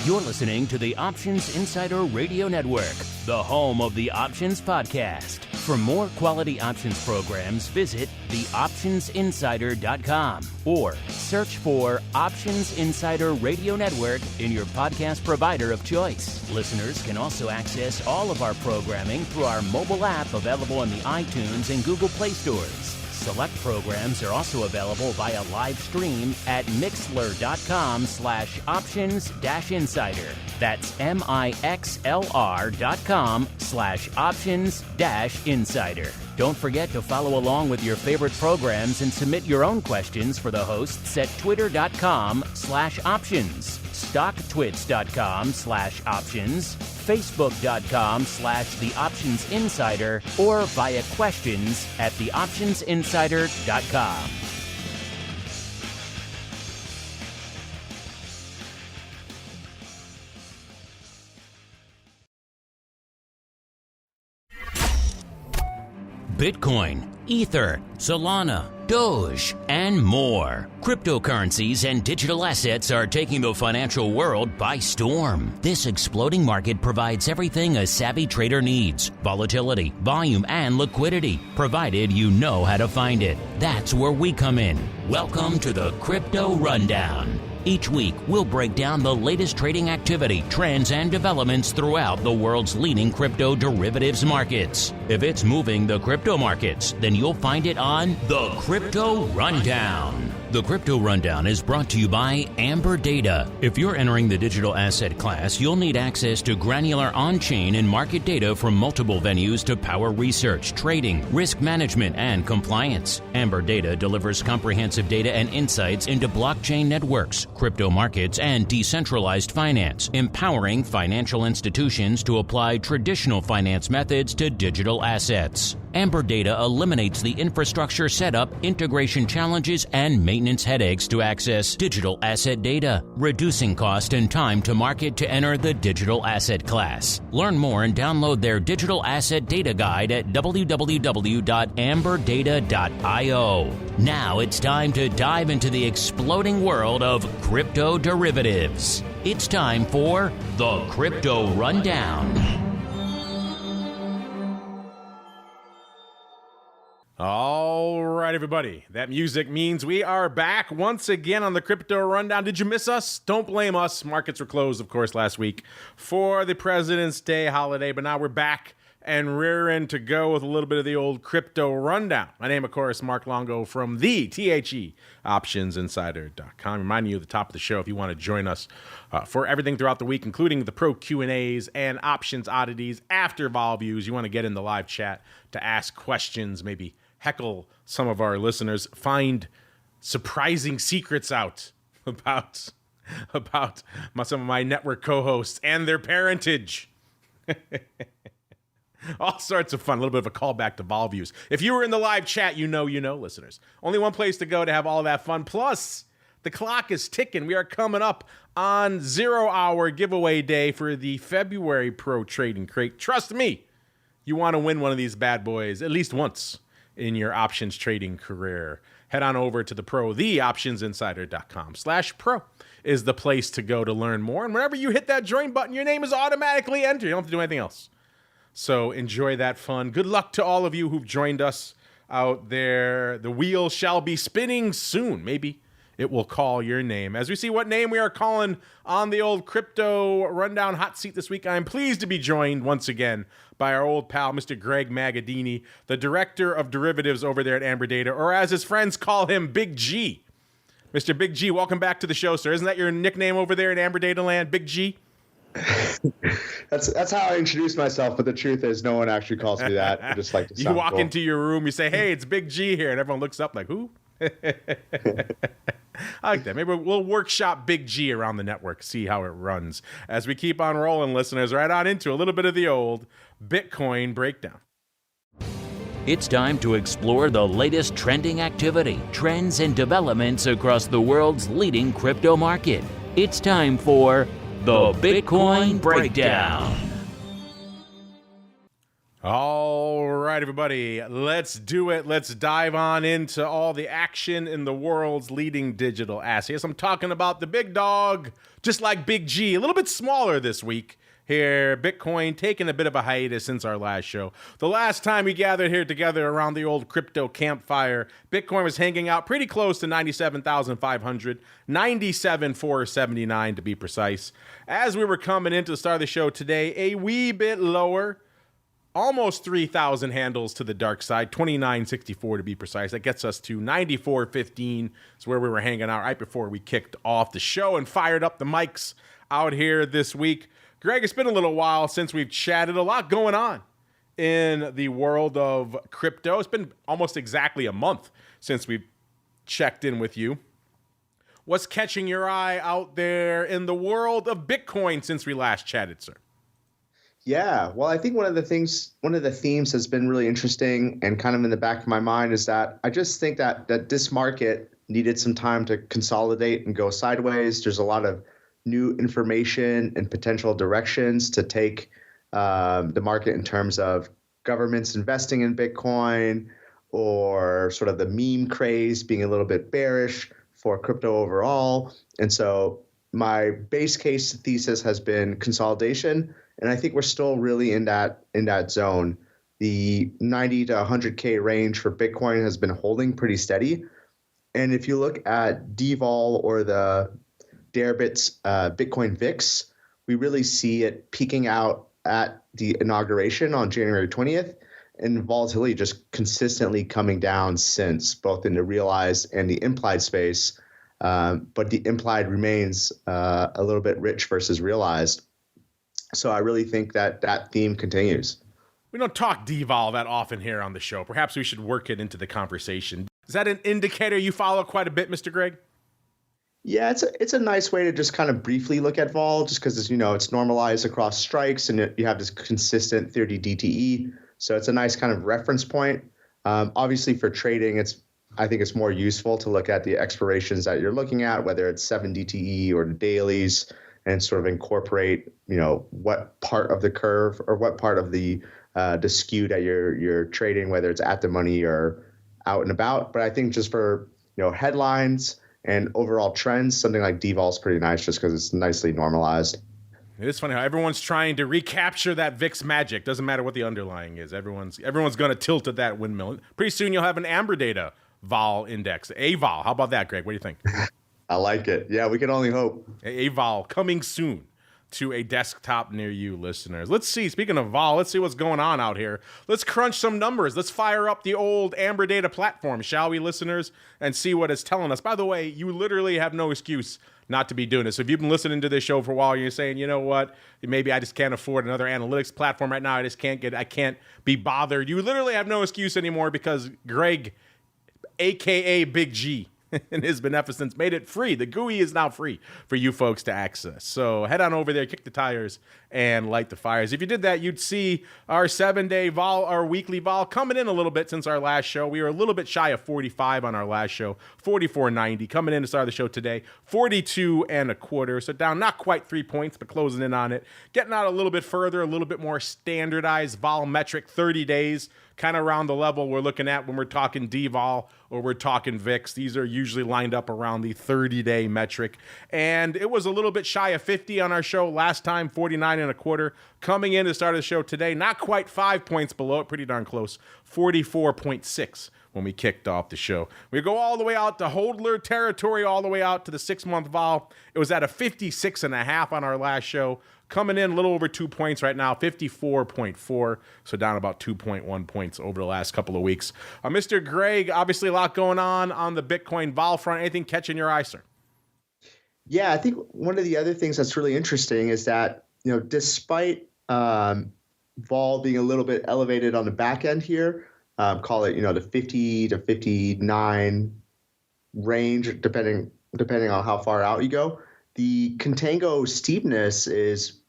You're listening to the Options Insider Radio Network, the home of the Options Podcast. For more quality options programs, visit theoptionsinsider.com or search for Options Insider Radio Network in your podcast provider of choice. Listeners can also access all of our programming through our mobile app available in the iTunes and Google Play stores. Select programs are also available via live stream at mixlr.com/options-insider. That's mixlr.com/options-insider. Don't forget to follow along with your favorite programs and submit your own questions for the hosts at twitter.com/options, stocktwits.com/options, facebook.com/theoptionsinsider, or via questions at theoptionsinsider.com. Bitcoin, Ether, Solana, Doge, and more. Cryptocurrencies and digital assets are taking the financial world by storm. This exploding market provides everything a savvy trader needs: volatility, volume, and liquidity, provided you know how to find it. That's where we come in. Welcome to the Crypto Rundown. Each week, we'll break down the latest trading activity, trends, and developments throughout the world's leading crypto derivatives markets. If it's moving the crypto markets, then you'll find it on the Crypto Rundown. The Crypto Rundown is brought to you by Amberdata. If you're entering the digital asset class, you'll need access to granular on-chain and market data from multiple venues to power research, trading, risk management, and compliance. Amberdata delivers comprehensive data and insights into blockchain networks, crypto markets, and decentralized finance, empowering financial institutions to apply traditional finance methods to digital assets. Amberdata eliminates the infrastructure setup, integration challenges, and maintenance headaches to access digital asset data, reducing cost and time to market to enter the digital asset class. Learn more and download their digital asset data guide at www.amberdata.io. Now it's time to dive into the exploding world of crypto derivatives. It's time for the Crypto Rundown. All right, everybody. That music means we are back once again on the Crypto Rundown. Did you miss us? Don't blame us. Markets were closed, of course, last week for the President's Day holiday, but now we're back and rearing to go with a little bit of the old Crypto Rundown. My name, of course, Mark Longo from the optionsinsider.com. Reminding you at the top of the show, if you want to join us for everything throughout the week, including the pro Q&As and options oddities after vol views, you want to get in the live chat to ask questions, maybe heckle some of our listeners, find surprising secrets out about some of my network co-hosts and their parentage. All sorts of fun. A little bit of a callback to vol views. If you were in the live chat, you know, listeners. Only one place to go to have all that fun. Plus, the clock is ticking. We are coming up on 0 hour giveaway day for the February Pro Trading Crate. Trust me, you want to win one of these bad boys at least once in your options trading career. Head on over to theoptionsinsider.com/pro is the place to go to learn more. And whenever you hit that join button, your name is automatically entered. You don't have to do anything else. So enjoy that fun. Good luck to all of you who've joined us out there. The wheel shall be spinning soon. Maybe it will call your name. As we see what name we are calling on the old Crypto Rundown hot seat this week, I am pleased to be joined once again by our old pal, Mr. Greg Magadini, the Director of Derivatives over there at Amberdata, or as his friends call him, Big G. Mr. Big G, welcome back to the show, sir. Isn't that your nickname over there in Amberdata land, Big G? That's how I introduce myself, but the truth is no one actually calls me that. I just like to sound You walk cool. into your room, you say, hey, it's Big G here, and everyone looks up like, who? I like that. Maybe we'll workshop Big G around the network, see how it runs. As we keep on rolling, listeners, right on into a little bit of the old Bitcoin breakdown. It's time to explore the latest trending activity, trends, and developments across the world's leading crypto market. It's time for the Bitcoin Breakdown. All right, everybody, let's do it. Let's dive on into all the action in the world's leading digital assets. I'm talking about the big dog, just like Big G, a little bit smaller this week. Here, Bitcoin taking a bit of a hiatus since our last show. The last time we gathered here together around the old crypto campfire, Bitcoin was hanging out pretty close to 97,500, 97,479 to be precise. As we were coming into the start of the show today, a wee bit lower, almost 3,000 handles to the dark side, 2964 to be precise. That gets us to 9415. Is where we were hanging out right before we kicked off the show and fired up the mics out here this week. Greg, it's been a little while since we've chatted. A lot going on in the world of crypto. It's been almost exactly a month since we've checked in with you. What's catching your eye out there in the world of Bitcoin since we last chatted, sir? Yeah, well, I think one of the themes has been really interesting and kind of in the back of my mind is that I just think that this market needed some time to consolidate and go sideways. There's a lot of new information and potential directions to take the market in terms of governments investing in Bitcoin or sort of the meme craze being a little bit bearish for crypto overall. And so my base case thesis has been consolidation. And I think we're still really in that zone. The 90 to 100K range for Bitcoin has been holding pretty steady. And if you look at DVOL or the Deribit's Bitcoin VIX, we really see it peaking out at the inauguration on January 20th and volatility just consistently coming down since, both in the realized and the implied space. But the implied remains a little bit rich versus realized. So I really think that theme continues. We don't talk DVOL that often here on the show. Perhaps we should work it into the conversation. Is that an indicator you follow quite a bit, Mr. Greg? Yeah, it's a nice way to just kind of briefly look at vol, just because it's normalized across strikes and you have this consistent 30 DTE. So it's a nice kind of reference point. Obviously, for trading, I think it's more useful to look at the expirations that you're looking at, whether it's 7 DTE or the dailies, and sort of incorporate what part of the curve or what part of the skew that you're trading, whether it's at the money or out and about. But I think just for headlines and overall trends, something like DVOL is pretty nice just because it's nicely normalized. It is funny how everyone's trying to recapture that VIX magic. Doesn't matter what the underlying is. Everyone's going to tilt at that windmill. Pretty soon you'll have an Amberdata vol index. A-vol. How about that, Greg? What do you think? I like it. Yeah, we can only hope. A-vol coming soon to a desktop near you, listeners. Let's see. Speaking of vol, let's see what's going on out here. Let's crunch some numbers. Let's fire up the old Amberdata platform, shall we, listeners, and see what it's telling us. By the way, you literally have no excuse not to be doing this. So if you've been listening to this show for a while, you're saying, you know what, maybe I just can't afford another analytics platform right now. I can't be bothered. You literally have no excuse anymore because Greg, AKA Big G, and his beneficence made it free. The GUI is now free for you folks to access. So head on over there, kick the tires, and light the fires. If you did that, you'd see our 7-day vol, our weekly vol, coming in a little bit since our last show. We were a little bit shy of 45 on our last show, 44.90. Coming in to start the show today, 42.25. So down not quite 3 points, but closing in on it. Getting out a little bit further, a little bit more standardized vol metric, 30 days. Kind of around the level we're looking at when we're talking DVOL or we're talking VIX. These are usually lined up around the 30-day metric. And it was a little bit shy of 50 on our show last time, 49.25. Coming in to start the show today, not quite 5 points below it, pretty darn close, 44.6 when we kicked off the show. We go all the way out to Hodler territory, all the way out to the 6-month vol. It was at a 56.5 on our last show. Coming in a little over 2 points right now, 54.4, so down about 2.1 points over the last couple of weeks. Mr. Greg, obviously a lot going on the Bitcoin vol front. Anything catching your eye, sir? Yeah, I think one of the other things that's really interesting is that, despite vol being a little bit elevated on the back end here, call it, the 50 to 59 range, depending on how far out you go, the contango steepness is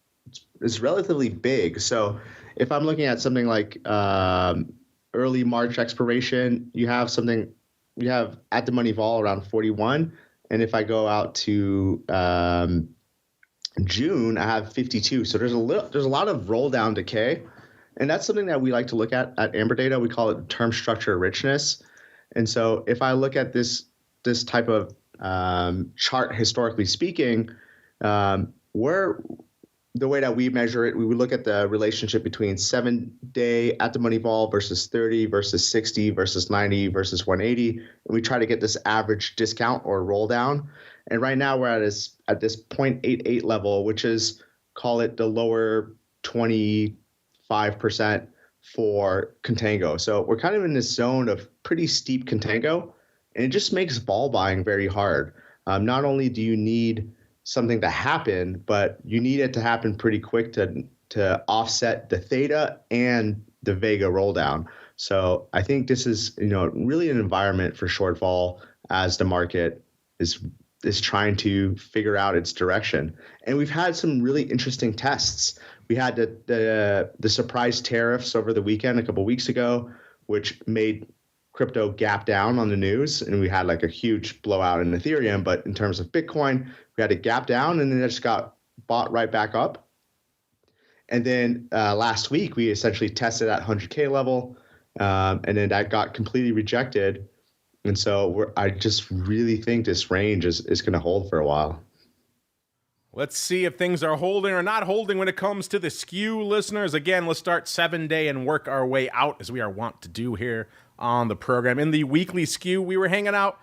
relatively big. So if I'm looking at something like early March expiration, you have at the money vol around 41. And if I go out to June, I have 52. So there's a lot of roll down decay. And that's something that we like to look at Amberdata. We call it term structure richness. And so if I look at this type of chart, historically speaking, we're the way that we measure it, we would look at the relationship between 7-day at the money vol versus 30 versus 60 versus 90 versus 180. And we try to get this average discount or roll down. And right now we're at this 0.88 level, which is, call it the lower 25% for contango. So we're kind of in this zone of pretty steep contango, and it just makes vol buying very hard. Not only do you need something to happen, but you need it to happen pretty quick to offset the theta and the Vega roll down. So I think this is, really an environment for short vol as the market is trying to figure out its direction. And we've had some really interesting tests. We had the surprise tariffs over the weekend a couple of weeks ago, which made crypto gap down on the news, and we had like a huge blowout in Ethereum. But in terms of Bitcoin, we had a gap down, and then it just got bought right back up. And then last week, we essentially tested at 100K level, and then that got completely rejected. And so I just really think this range is going to hold for a while. Let's see if things are holding or not holding when it comes to the skew, listeners. Again, let's start 7-day and work our way out, as we are wont to do here on the program. In the weekly skew, we were hanging out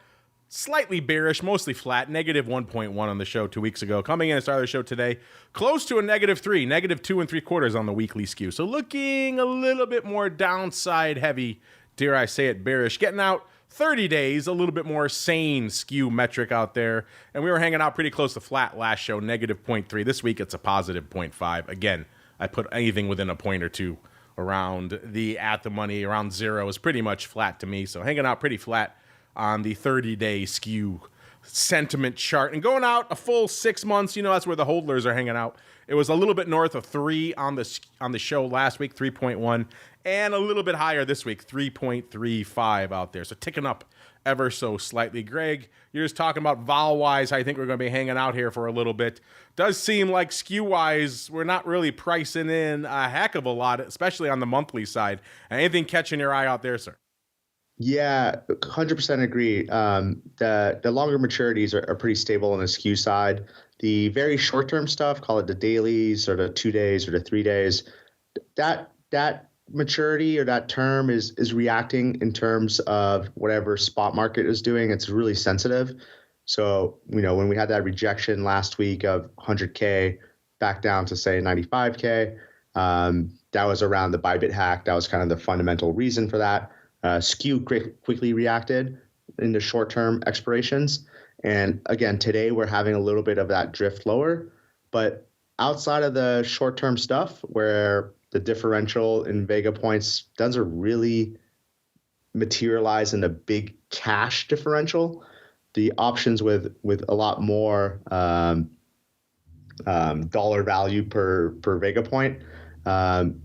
slightly bearish, mostly flat, negative 1.1 on the show 2 weeks ago. Coming in and starting the show today, close to a -3, negative 2 3/4 on the weekly skew. So looking a little bit more downside heavy, dare I say it, bearish. Getting out 30 days, a little bit more sane skew metric out there. And we were hanging out pretty close to flat last show, negative 0.3. This week, it's a positive 0.5. Again, I put anything within a point or two around the at the money, around 0 is pretty much flat to me. So hanging out pretty flat on the 30-day skew sentiment chart. And going out a full 6 months, that's where the hodlers are hanging out. It was a little bit north of 3 on the show last week, 3.1, and a little bit higher this week, 3.35 out there. So ticking up ever so slightly. Greg, you're just talking about vol-wise. I think we're going to be hanging out here for a little bit. Does seem like skew-wise, we're not really pricing in a heck of a lot, especially on the monthly side. Anything catching your eye out there, sir? Yeah, 100% agree. The longer maturities are pretty stable on the skew side. The very short-term stuff, call it the dailies or the 2 days or the 3 days, that maturity or that term is reacting in terms of whatever spot market is doing. It's really sensitive. So, when we had that rejection last week of 100K back down to say 95K, that was around the Bybit hack. That was kind of the fundamental reason for that. Skew quickly reacted in the short-term expirations. And again, today we're having a little bit of that drift lower. But outside of the short-term stuff where the differential in Vega points doesn't really materialize in a big cash differential, the options with a lot more dollar value per Vega point,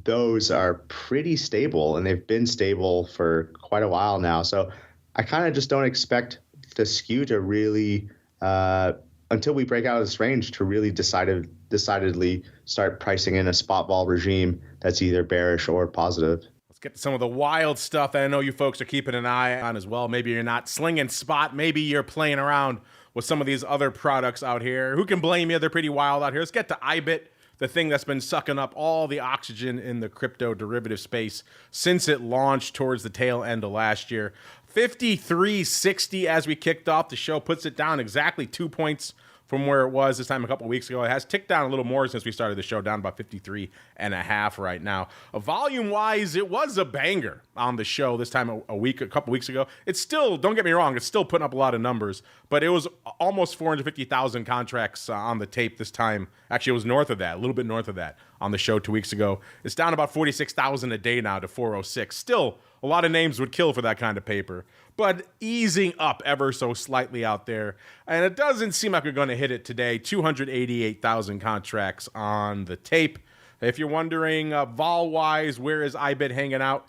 those are pretty stable, and they've been stable for quite a while now. So I kind of just don't expect the skew to really, until we break out of this range, to really decidedly start pricing in a spot vol regime that's either bearish or positive. Let's get to some of the wild stuff that I know you folks are keeping an eye on as well. Maybe you're not slinging spot. Maybe you're playing around with some of these other products out here. Who can blame you? They're pretty wild out here. Let's get to IBIT, the thing that's been sucking up all the oxygen in the crypto derivative space since it launched towards the tail end of last year. 53.60 as we kicked off the show, puts it down exactly 2 points from where it was this time a couple of weeks ago. It has ticked down a little more since we started the show, down about 53.5 right now. Volume-wise, it was a banger on the show this time a couple weeks ago. It's still, don't get me wrong, it's still putting up a lot of numbers, but it was almost 450,000 contracts on the tape this time. Actually, it was north of that, a little bit north of that on the show 2 weeks ago. It's down about 46,000 a day now to 406. Still, a lot of names would kill for that kind of paper, but easing up ever so slightly out there. And it doesn't seem like we're going to hit it today. 288,000 contracts on the tape. If you're wondering, vol-wise, where is IBIT hanging out?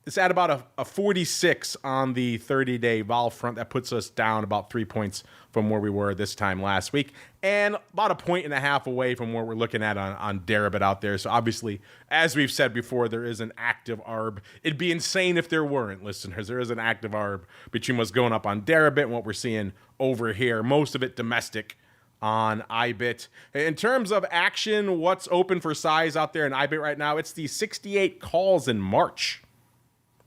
It's at about a 46 on the 30-day vol front. That puts us down about 3 points from where we were this time last week, and about a point and a half away from where we're looking at on Deribit out there. So obviously, as we've said before, there is an active ARB. It'd be insane if there weren't, listeners. There is an active ARB between what's going up on Deribit and what we're seeing over here. Most of it domestic on IBIT. In terms of action, what's open for size out there in IBIT right now? It's the 68 calls in March.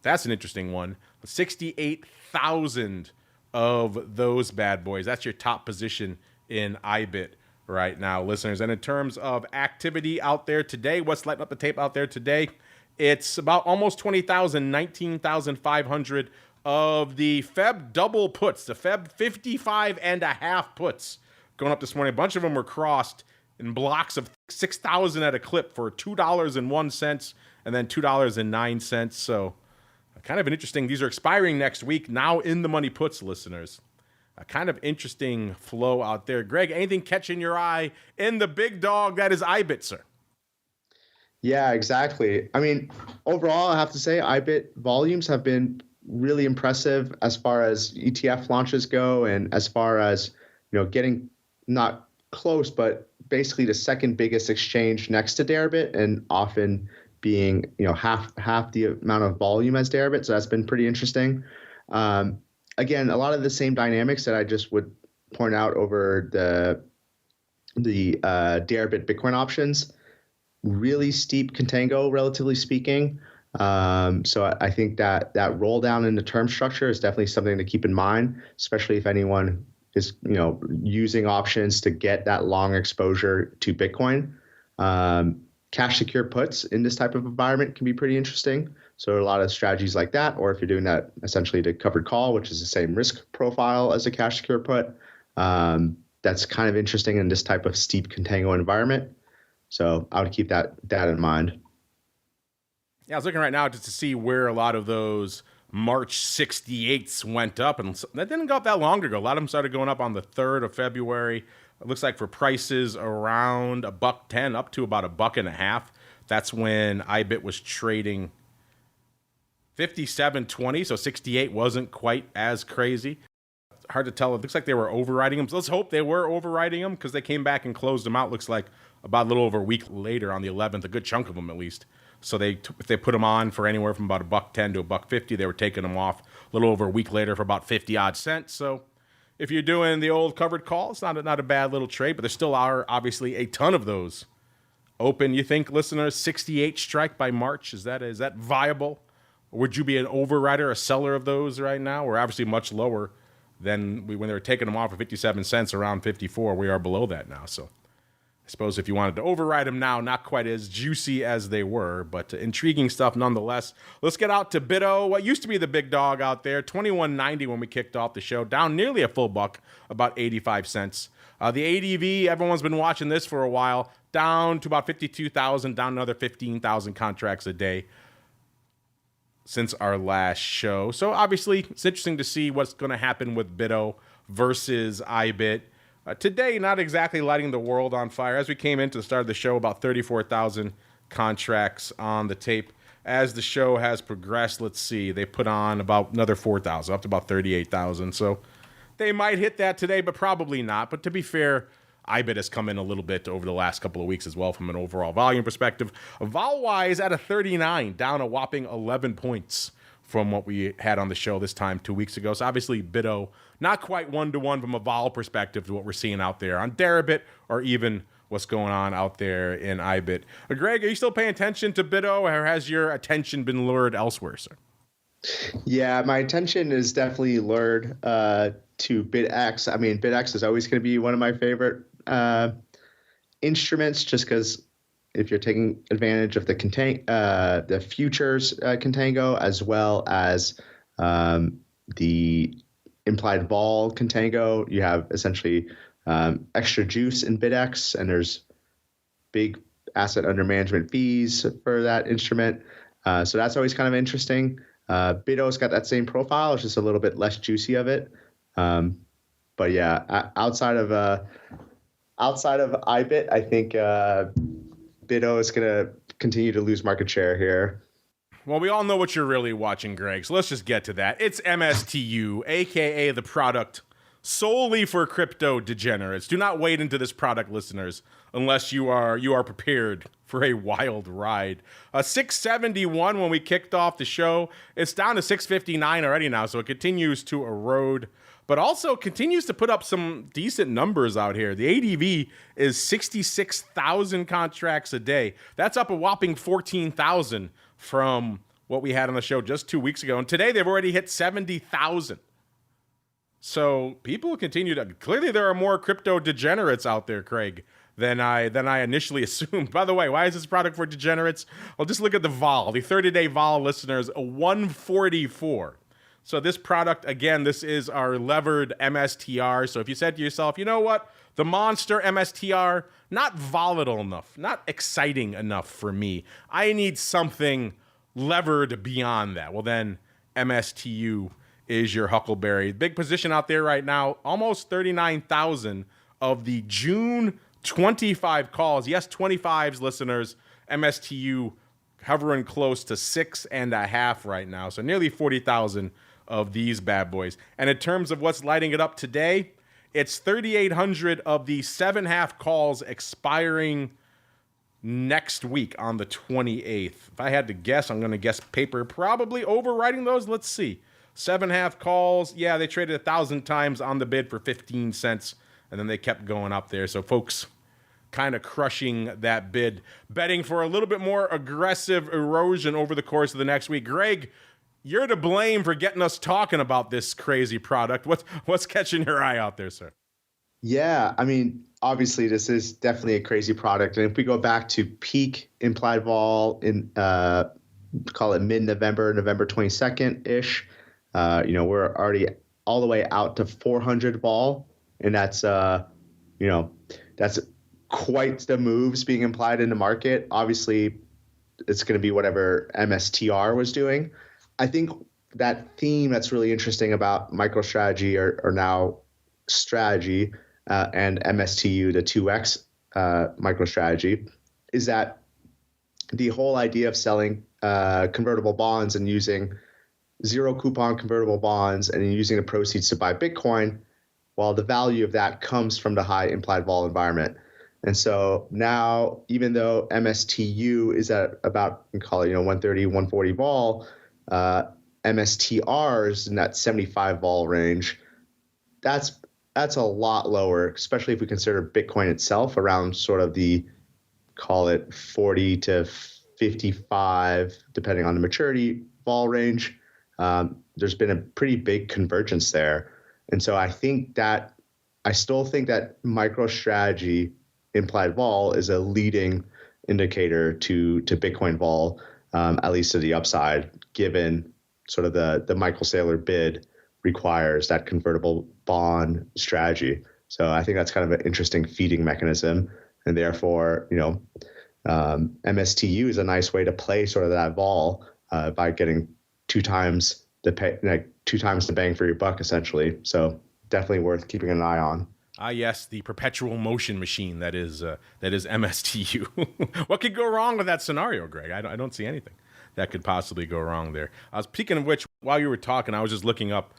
That's an interesting one. 68,000 of those bad boys. That's your top position in IBIT right now, listeners. And in terms of activity out there today, what's lighting up the tape out there today? It's about almost 20,000, 19,500 of the Feb double puts, the Feb 55 and a half puts going up this morning. A bunch of them were crossed in blocks of 6,000 at a clip for $2.01 and then $2.09. So kind of an interesting, these are expiring next week, now in the money puts, listeners. A kind of interesting flow out there. Greg, anything catching your eye in the big dog that is IBIT, sir? Yeah, exactly. I mean, overall, I have to say IBIT volumes have been really impressive as far as ETF launches go, and as far as, getting not close, but basically the second biggest exchange next to Deribit, and often being half the amount of volume as Deribit. So that's been pretty interesting. Again, a lot of the same dynamics that I just would point out over the Deribit Bitcoin options. Really steep contango, relatively speaking. So I think that roll down in the term structure is definitely something to keep in mind, especially if anyone is using options to get that long exposure to Bitcoin. Cash secure puts in this type of environment can be pretty interesting. So a lot of strategies like that, or if you're doing that essentially to covered call, which is the same risk profile as a cash secure put, that's kind of interesting in this type of steep contango environment. So I would keep that in mind. Yeah, I was looking right now just to see where a lot of those March 68s went up, and that didn't go up that long ago. A lot of them started going up on the 3rd of February. It looks like for prices around $1.10 up to about $1.50. That's when IBIT was trading 57.20, so 68 wasn't quite as crazy. Hard to tell. It looks like they were overriding them. So let's hope they were overriding them, because they came back and closed them out. Looks like about a little over a week later on the 11th, a good chunk of them at least. So if they put them on for anywhere from about $1.10 to $1.50, they were taking them off a little over a week later for about 50 odd cents. So if you're doing the old covered call, it's not a bad little trade, but there still are obviously a ton of those open. You think, listeners, 68 strike by March, is that viable? Or would you be an overrider, a seller of those right now? We're obviously much lower than when they were taking them off for 57 cents around 54. We are below that now. So I suppose if you wanted to override them now, not quite as juicy as they were, but intriguing stuff nonetheless. Let's get out to BitO, what used to be the big dog out there, $21.90 when we kicked off the show, down nearly a full buck, about 85 cents. The ADV, everyone's been watching this for a while, down to about 52,000, down another 15,000 contracts a day since our last show. So obviously, it's interesting to see what's going to happen with BitO versus IBIT. Today, not exactly lighting the world on fire. As we came into the start of the show, about 34,000 contracts on the tape. As the show has progressed, let's see, they put on about another 4,000, up to about 38,000. So they might hit that today, but probably not. But to be fair, IBIT has come in a little bit over the last couple of weeks as well from an overall volume perspective. Vol-wise at a 39, down a whopping 11 points from what we had on the show this time 2 weeks ago. So obviously BitO, not quite one-to-one from a vol perspective to what we're seeing out there on Deribit or even what's going on out there in IBIT. Greg, are you still paying attention to BitO, or has your attention been lured elsewhere, sir? Yeah, my attention is definitely lured to BitX. I mean, BitX is always going to be one of my favorite instruments, just because if you're taking advantage of the futures contango, as well as the implied vol contango, you have essentially extra juice in BitX, and there's big asset under management fees for that instrument. So that's always kind of interesting. BitO's got that same profile. It's just a little bit less juicy of it. But yeah, outside of IBIT, I think BitO is going to continue to lose market share here. Well, we all know what you're really watching, Greg, so let's just get to that. It's MSTU, aka the product solely for crypto degenerates. Do not wade into this product, listeners, unless you are prepared for a wild ride. 671 when we kicked off the show. It's down to 659 already now, so it continues to erode, but also continues to put up some decent numbers out here. The ADV is 66,000 contracts a day. That's up a whopping 14,000 from what we had on the show just 2 weeks ago. And today they've already hit 70,000. So people continue to, clearly there are more crypto degenerates out there, Craig, than I initially assumed. By the way, why is this product for degenerates? Well, just look at the vol. The 30-day vol, listeners, a 144. So this product, again, this is our levered MSTR. So if you said to yourself, you know what? The monster MSTR, not volatile enough, not exciting enough for me. I need something levered beyond that. Well, then MSTU is your huckleberry. Big position out there right now, almost 39,000 of the June 25 calls. Yes, 25s, listeners. MSTU hovering close to 6.5 right now. So nearly 40,000 of these bad boys. And in terms of what's lighting it up today, it's 3,800 of the 7.5 calls expiring next week on the 28th. If I had to guess, I'm going to guess paper probably overriding those. Let's see. 7.5 calls. Yeah, they traded 1,000 times on the bid for 15 cents, and then they kept going up there. So folks kind of crushing that bid, betting for a little bit more aggressive erosion over the course of the next week. Greg, you're to blame for getting us talking about this crazy product. What's catching your eye out there, sir? Yeah, I mean, obviously this is definitely a crazy product. And if we go back to peak implied vol in call it mid-November, November 22nd-ish, we're already all the way out to 400 vol. And that's, that's quite the moves being implied in the market. Obviously, it's going to be whatever MSTR was doing. I think that theme that's really interesting about MicroStrategy or now Strategy and MSTU, the 2X MicroStrategy, is that the whole idea of selling convertible bonds and using zero coupon convertible bonds and using the proceeds to buy Bitcoin, while the value of that comes from the high implied vol environment. And so now, even though MSTU is at about, we call it, 130, 140 vol, MSTR is in that 75 vol range. That's a lot lower, especially if we consider Bitcoin itself around sort of the, call it 40 to 55, depending on the maturity vol range. There's been a pretty big convergence there. And so I still think that MicroStrategy implied vol is a leading indicator to Bitcoin vol, at least to the upside, given sort of the Michael Saylor bid requires that convertible bond strategy. So I think that's kind of an interesting feeding mechanism. And therefore, MSTU is a nice way to play sort of that vol by getting two times the bang for your buck, essentially. So definitely worth keeping an eye on. Yes, the perpetual motion machine that is MSTU. What could go wrong with that scenario, Greg? I don't see anything that could possibly go wrong there. Speaking of which, while you were talking, I was just looking up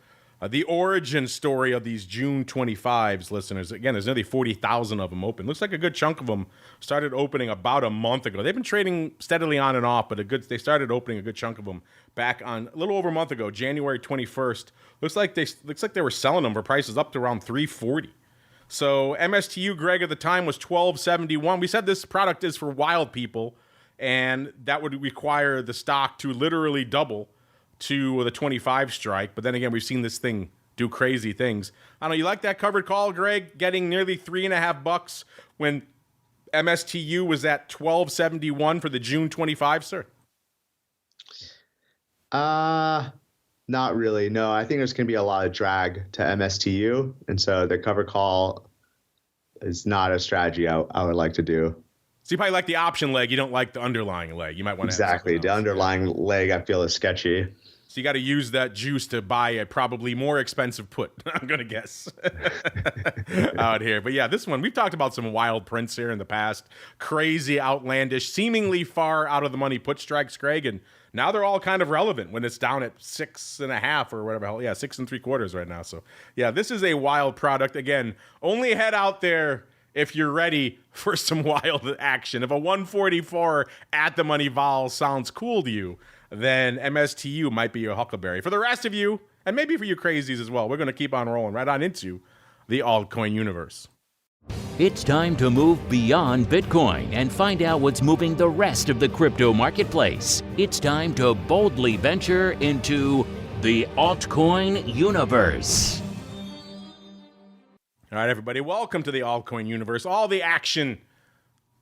the origin story of these June 25s, listeners. Again, there's nearly 40,000 of them open. Looks like a good chunk of them started opening about a month ago. They've been trading steadily on and off, but they started opening a good chunk of them back on a little over a month ago, January 21st. Looks like they were selling them for prices up to around 340. So MSTU, Greg, at the time was 1271. We said this product is for wild people, and that would require the stock to literally double to the 25 strike. But then again, we've seen this thing do crazy things. I don't know, you like that covered call, Greg? Getting nearly $3.50 when MSTU was at 1271 for the June 25, sir? Not really. No, I think there's going to be a lot of drag to MSTU. And so the cover call is not a strategy I would like to do. So you probably like the option leg. You don't like the underlying leg. You might want to exactly. The underlying leg I feel is sketchy. So you got to use that juice to buy a probably more expensive put, I'm going to guess, out here. But yeah, this one, we've talked about some wild prints here in the past. Crazy, outlandish, seemingly far out of the money put strikes, Greg. And now they're all kind of relevant when it's down at 6.5 or whatever. Hell, yeah, 6.75 right now. So yeah, this is a wild product. Again, only head out there if you're ready for some wild action. If a 144 at the money vol sounds cool to you, then MSTU might be your huckleberry. For the rest of you, and maybe for you crazies as well, we're going to keep on rolling right on into the altcoin universe. It's time to move beyond Bitcoin and find out what's moving the rest of the crypto marketplace. It's time to boldly venture into the altcoin universe. All right, everybody, welcome to the altcoin universe. All the action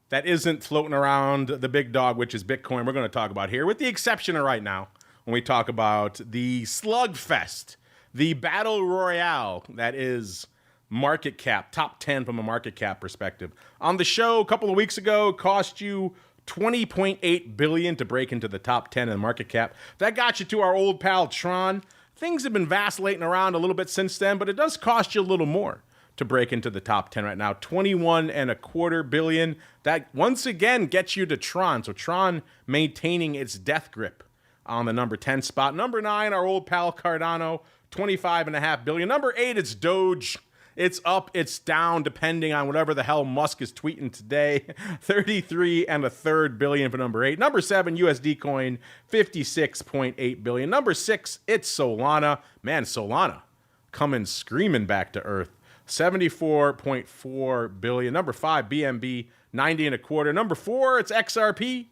that isn't floating around the big dog, which is Bitcoin, we're going to talk about here, with the exception of right now when we talk about the slugfest, the battle royale that is market cap, top 10 from a market cap perspective. On the show a couple of weeks ago, it cost you $20.8 billion to break into the top 10 in the market cap. That got you to our old pal Tron. Things have been vacillating around a little bit since then, but it does cost you a little more to break into the top 10 right now. $21.25 billion. That once again gets you to Tron. So Tron maintaining its death grip on the number 10 spot. Number 9, our old pal Cardano, $25.5 billion. Number 8, it's Doge. It's up, it's down, depending on whatever the hell Musk is tweeting today. $33.33 billion for number 8. Number 7, USD coin, $56.8 billion. Number 6, it's Solana. Man, Solana coming screaming back to earth. $74.4 billion. Number 5, BNB, $90.25. Number 4, it's XRP,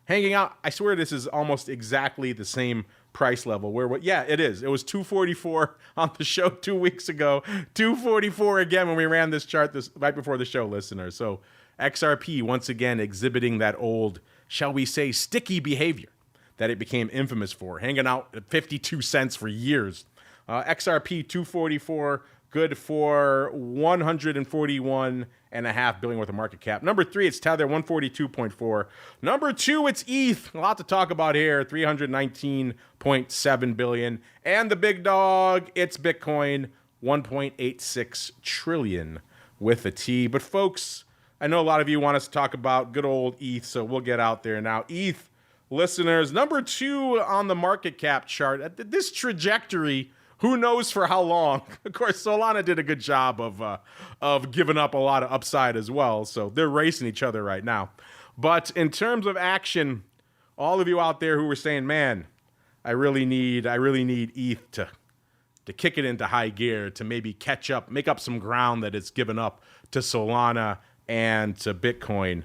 hanging out. I swear this is almost exactly the same price level. Yeah, it is. It was $244 on the show 2 weeks ago. $244 again when we ran this chart right before the show, listeners. So XRP once again exhibiting that old, shall we say, sticky behavior that it became infamous for, hanging out at 52 cents for years. XRP 244. Good for $141.5 billion worth of market cap. Number 3, it's Tether, 142.4. Number 2, it's ETH. A lot to talk about here, $319.7 billion. And the big dog, it's Bitcoin, 1.86 trillion with a T. But folks, I know a lot of you want us to talk about good old ETH, so we'll get out there now. ETH, listeners, number 2 on the market cap chart. This trajectory, who knows for how long? Of course, Solana did a good job of giving up a lot of upside as well. So they're racing each other right now. But in terms of action, all of you out there who were saying, man, I really need ETH to kick it into high gear, to maybe catch up, make up some ground that it's given up to Solana and to Bitcoin.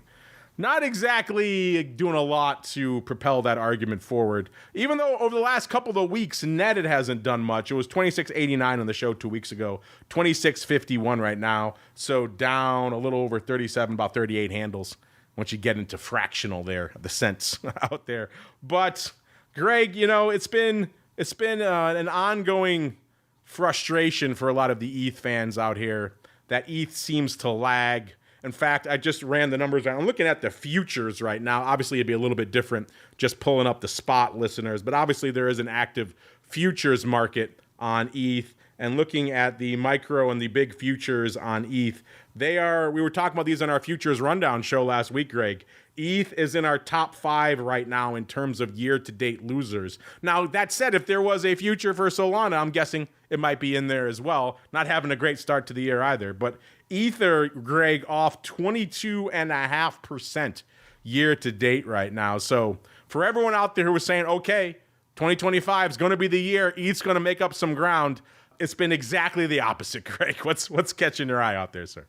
Not exactly doing a lot to propel that argument forward. Even though over the last couple of weeks, net it hasn't done much. It was 26.89 on the show 2 weeks ago, 26.51 right now. So down a little over 37, about 38 handles once you get into fractional there, the cents out there. But Greg, it's been an ongoing frustration for a lot of the ETH fans out here that ETH seems to lag. In fact, I just ran the numbers out. I'm looking at the futures right now. Obviously, it'd be a little bit different just pulling up the spot, listeners. But obviously, there is an active futures market on ETH. And looking at the micro and the big futures on ETH, we were talking about these on our futures rundown show last week, Greg. ETH is in our top 5 right now in terms of year-to-date losers. Now, that said, if there was a future for Solana, I'm guessing it might be in there as well. Not having a great start to the year either. But Ether, Greg, off 22.5% year-to-date right now. So for everyone out there who was saying, okay, 2025 is going to be the year, ETH's going to make up some ground, it's been exactly the opposite, Greg. What's catching your eye out there, sir?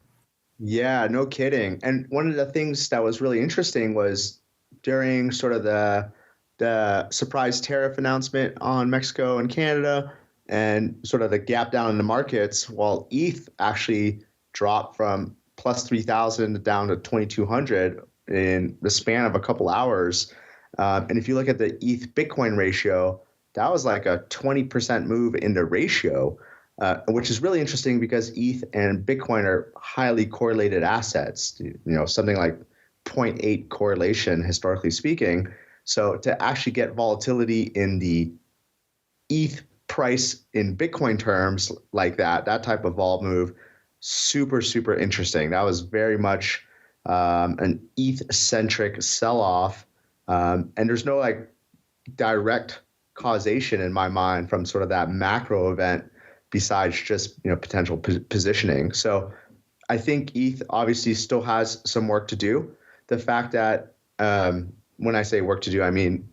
Yeah, no kidding. And one of the things that was really interesting was during sort of the surprise tariff announcement on Mexico and Canada and sort of the gap down in the markets, while ETH actually dropped from plus 3,000 down to 2,200 in the span of a couple hours. And if you look at the ETH Bitcoin ratio, that was like a 20% move in the ratio, which is really interesting because ETH and Bitcoin are highly correlated assets, something like 0.8 correlation, historically speaking. So to actually get volatility in the ETH price in Bitcoin terms like that type of vol move, super, super interesting. That was very much an ETH-centric sell-off. And there's no direct causation in my mind from sort of that macro event besides just potential positioning. So I think ETH obviously still has some work to do. The fact that when I say work to do, I mean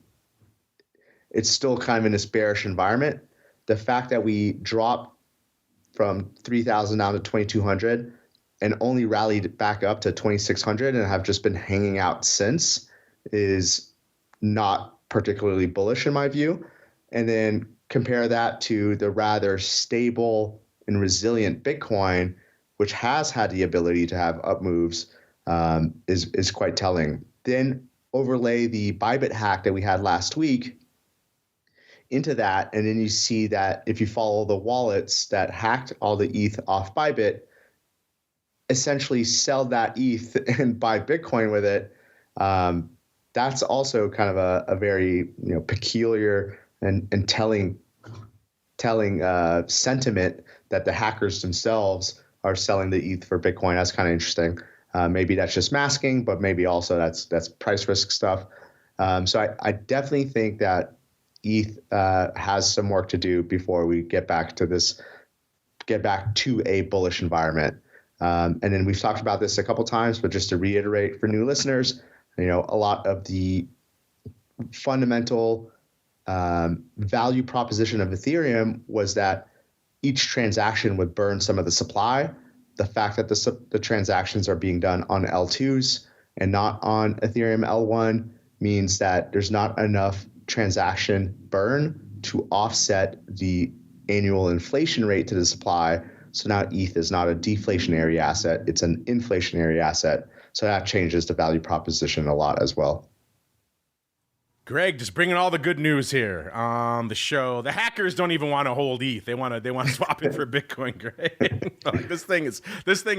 it's still kind of in this bearish environment. The fact that we dropped from 3,000 down to 2,200 and only rallied back up to 2,600 and have just been hanging out since is not particularly bullish in my view. And then compare that to the rather stable and resilient Bitcoin, which has had the ability to have up moves, is quite telling. Then overlay the Bybit hack that we had last week into that, and then you see that if you follow the wallets that hacked all the ETH off Bybit, essentially sell that ETH and buy Bitcoin with it. That's also kind of a very peculiar and telling sentiment that the hackers themselves are selling the ETH for Bitcoin. That's kind of interesting. Maybe that's just masking, but maybe also that's price risk stuff. So I definitely think that ETH has some work to do before we get back to a bullish environment. And then we've talked about this a couple times, but just to reiterate for new listeners, a lot of the fundamental value proposition of Ethereum was that each transaction would burn some of the supply. The fact that the transactions are being done on L2s and not on Ethereum L1 means that there's not enough transaction burn to offset the annual inflation rate to the supply. So now ETH is not a deflationary asset, it's an inflationary asset. So that changes the value proposition a lot as well. Greg, just bringing all the good news here on the show. The hackers don't even want to hold ETH. They want to swap it for Bitcoin, Greg. Like, this thing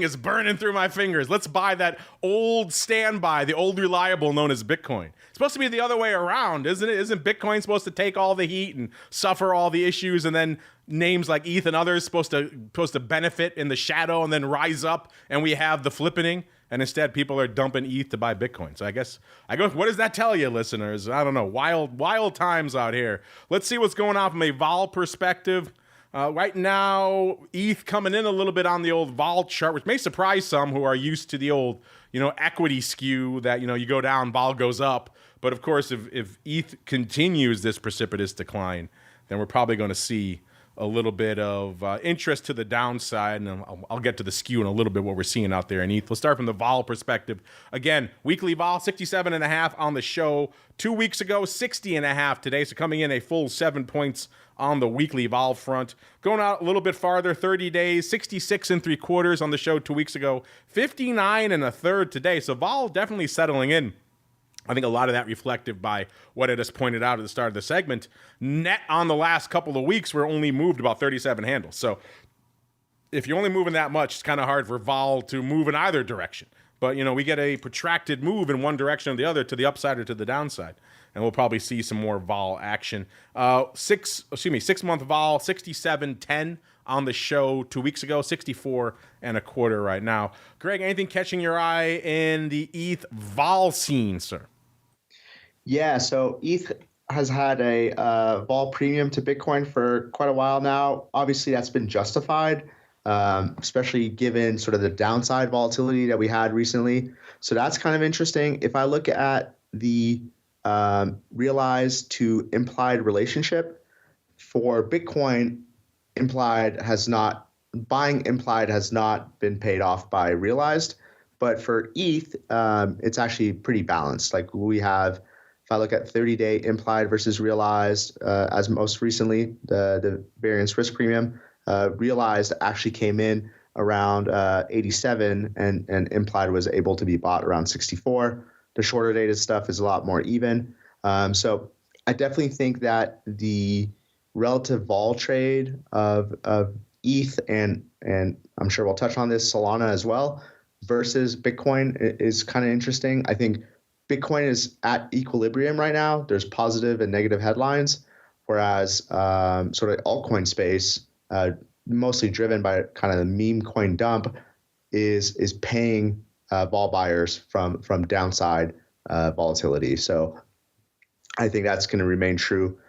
is burning through my fingers. Let's buy that old standby, the old reliable known as Bitcoin. It's supposed to be the other way around, isn't it? Isn't Bitcoin supposed to take all the heat and suffer all the issues, and then names like ETH and others supposed to benefit in the shadow and then rise up, and we have the flippening? And instead, people are dumping ETH to buy Bitcoin. So I guess, what does that tell you, listeners? I don't know. Wild times out here. Let's see what's going on from a vol perspective. Right now, ETH coming in a little bit on the old vol chart, which may surprise some who are used to the old, equity skew that, you go down, vol goes up. But of course, if ETH continues this precipitous decline, then we're probably going to see a little bit of interest to the downside, and I'll get to the skew in a little bit, what we're seeing out there in ETH. Let's start from the vol perspective. Again, weekly vol, 67.5 on the show 2 weeks ago, 60.5 today, so coming in a full 7 points on the weekly vol front. Going out a little bit farther, 30 days, 66 3/4 on the show 2 weeks ago, 59 1/3 today, so vol definitely settling in. I think a lot of that reflective by what I just pointed out at the start of the segment. Net on the last couple of weeks, we're only moved about 37 handles. So if you're only moving that much, it's kind of hard for vol to move in either direction. But, we get a protracted move in one direction or the other, to the upside or to the downside. And we'll probably see some more vol action. 6 month vol, 67.10 on the show 2 weeks ago, 64 1/4 right now. Greg, anything catching your eye in the ETH vol scene, sir? Yeah, so ETH has had a vol premium to Bitcoin for quite a while now. Obviously, that's been justified, especially given sort of the downside volatility that we had recently. So that's kind of interesting. If I look at the realized to implied relationship for Bitcoin, buying implied has not been paid off by realized, but for ETH, it's actually pretty balanced. Like we have, if I look at 30-day implied versus realized, as most recently, the variance risk premium, realized actually came in around 87 and implied was able to be bought around 64. The shorter dated stuff is a lot more even. So I definitely think that the relative vol trade of ETH and I'm sure we'll touch on this, Solana as well, versus Bitcoin is kind of interesting. I think Bitcoin is at equilibrium right now. There's positive and negative headlines, whereas sort of altcoin space, mostly driven by kind of the meme coin dump, is paying vol buyers from downside volatility. So I think that's going to remain true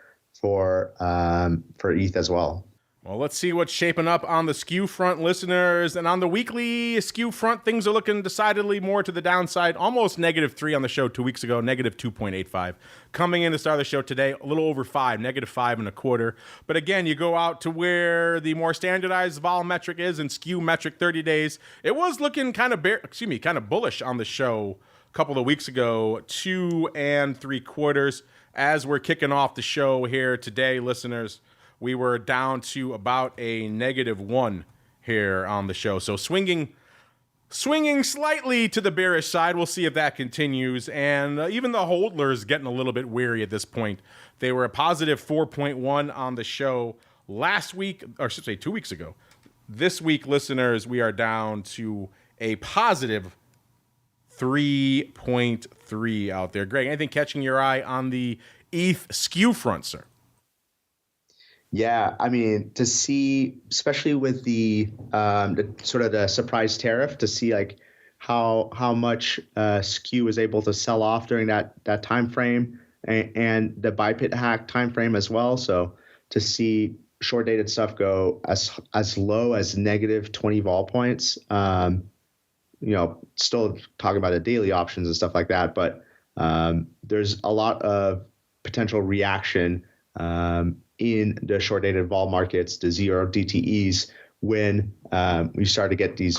for ETH as well. Well, let's see what's shaping up on the skew front, listeners. And on the weekly skew front, things are looking decidedly more to the downside. Almost -3 on the show 2 weeks ago, -2.85. Coming in to start the show today, a little over 5, -5.25. But again, you go out to where the more standardized vol metric is and skew metric 30 days. It was looking kind of bullish on the show a couple of weeks ago, 2 3/4. As we're kicking off the show here today, listeners, we were down to about a -1 here on the show. So swinging slightly to the bearish side. We'll see if that continues. And even the hodlers getting a little bit weary at this point. They were a positive 4.1 on the show last week, or I should say 2 weeks ago. This week, listeners, we are down to a positive 3.3 out there. Greg, anything catching your eye on the ETH skew front, sir? Yeah, I mean, to see, especially with the sort of the surprise tariff, to see like how much skew was able to sell off during that time frame, and the bipit hack time frame as well. So to see short dated stuff go as low as -20 vol points, still talking about the daily options and stuff like that, but there's a lot of potential reaction in the short-dated vol markets, the zero DTEs, when we start to get these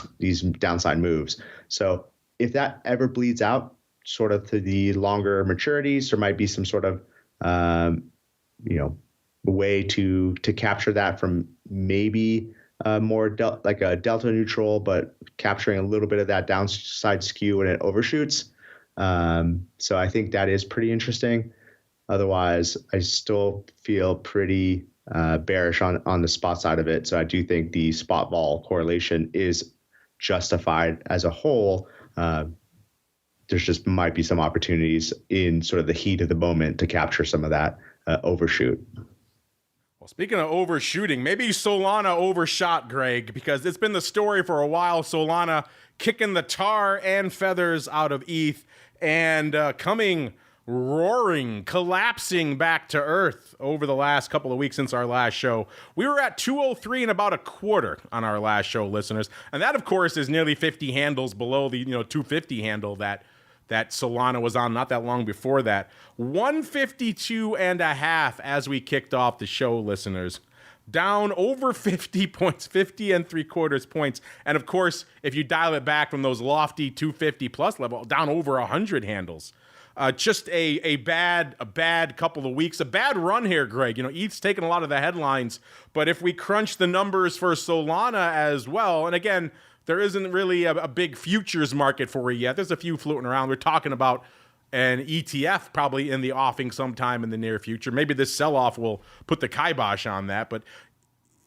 downside moves. So if that ever bleeds out sort of to the longer maturities, there might be some sort of way to capture that from maybe more like a delta neutral, but capturing a little bit of that downside skew when it overshoots. So I think that is pretty interesting. Otherwise, I still feel pretty bearish on the spot side of it. So I do think the spot vol correlation is justified as a whole. There's just might be some opportunities in sort of the heat of the moment to capture some of that overshoot. Well, speaking of overshooting, maybe Solana overshot, Greg, because it's been the story for a while. Solana kicking the tar and feathers out of ETH and coming roaring, collapsing back to earth over the last couple of weeks since our last show. We were at 203 and about a quarter on our last show, listeners. And that, of course, is nearly 50 handles below the 250 handle that Solana was on not that long before that. 152.5 as we kicked off the show, listeners. Down over 50 points, 50 3/4 points. And of course, if you dial it back from those lofty 250 plus level, down over 100 handles. Just a bad couple of weeks, a bad run here, Greg. ETH's taken a lot of the headlines, but if we crunch the numbers for Solana as well, and again, there isn't really a big futures market for it yet. There's a few floating around. We're talking about an ETF probably in the offing sometime in the near future. Maybe this sell-off will put the kibosh on that, but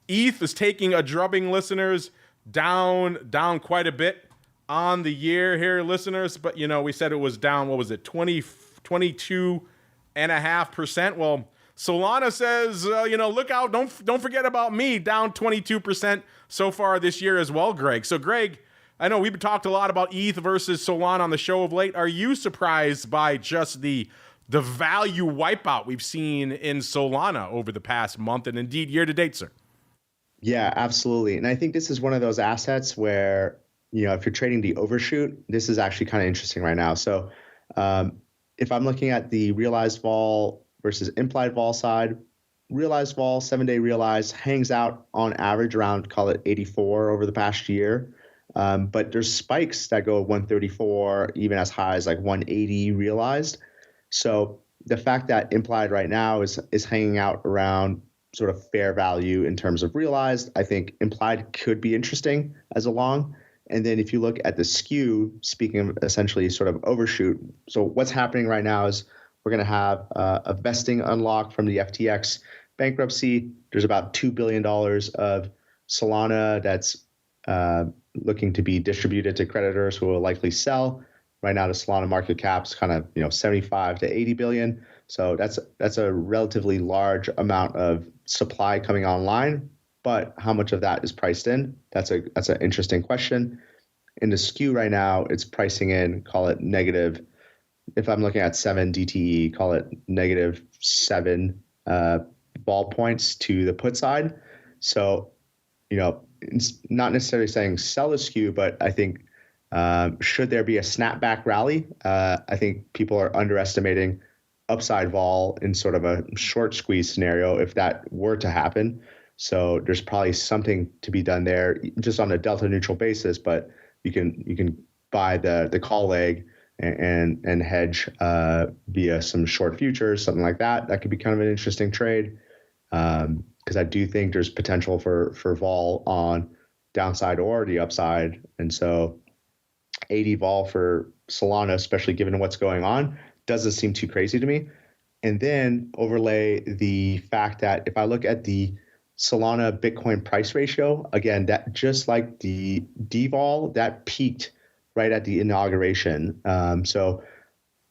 ETH is taking a drubbing, listeners, down quite a bit on the year here, listeners, but we said it was down, 22.5%. Well, Solana says, look out, don't forget about me, down 22% so far this year as well, Greg. So Greg, I know we've talked a lot about ETH versus Solana on the show of late. Are you surprised by just the value wipeout we've seen in Solana over the past month and indeed year to date, sir? Yeah, absolutely. And I think this is one of those assets where if you're trading the overshoot, this is actually kind of interesting right now. So if I'm looking at the realized vol versus implied vol side, realized vol, 7-day realized, hangs out on average around, call it 84 over the past year. But there's spikes that go 134, even as high as like 180 realized. So the fact that implied right now is hanging out around sort of fair value in terms of realized, I think implied could be interesting as a long. And then if you look at the skew, speaking of essentially sort of overshoot, so what's happening right now is we're going to have a vesting unlock from the FTX bankruptcy. There's about $2 billion of Solana that's looking to be distributed to creditors who will likely sell. Right now, the Solana market cap is kind of 75 to 80 billion. So that's a relatively large amount of supply coming online. But how much of that is priced in? That's an interesting question. In the skew right now, it's pricing in, call it negative if I'm looking at 7 DTE, call it -7 ball points to the put side. So, it's not necessarily saying sell a skew, but I think should there be a snapback rally, I think people are underestimating upside vol in sort of a short squeeze scenario if that were to happen. So there's probably something to be done there just on a delta neutral basis, but you can buy the call leg and hedge via some short futures, something like that. That could be kind of an interesting trade because I do think there's potential for vol on downside or the upside. And so 80 vol for Solana, especially given what's going on, doesn't seem too crazy to me. And then overlay the fact that if I look at the Solana Bitcoin price ratio, again, that just like the devol, that peaked right at the inauguration. So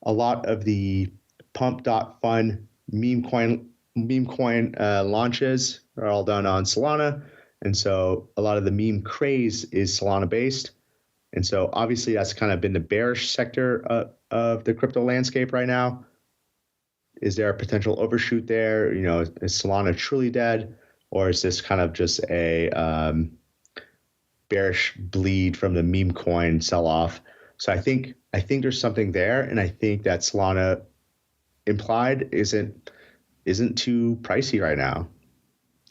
a lot of the pump.fun meme coin launches are all done on Solana. And so a lot of the meme craze is Solana based. And so obviously that's kind of been the bearish sector of the crypto landscape right now. Is there a potential overshoot there? Is Solana truly dead? Or is this kind of just a bearish bleed from the meme coin sell-off? So I think there's something there, and I think that Solana implied isn't too pricey right now.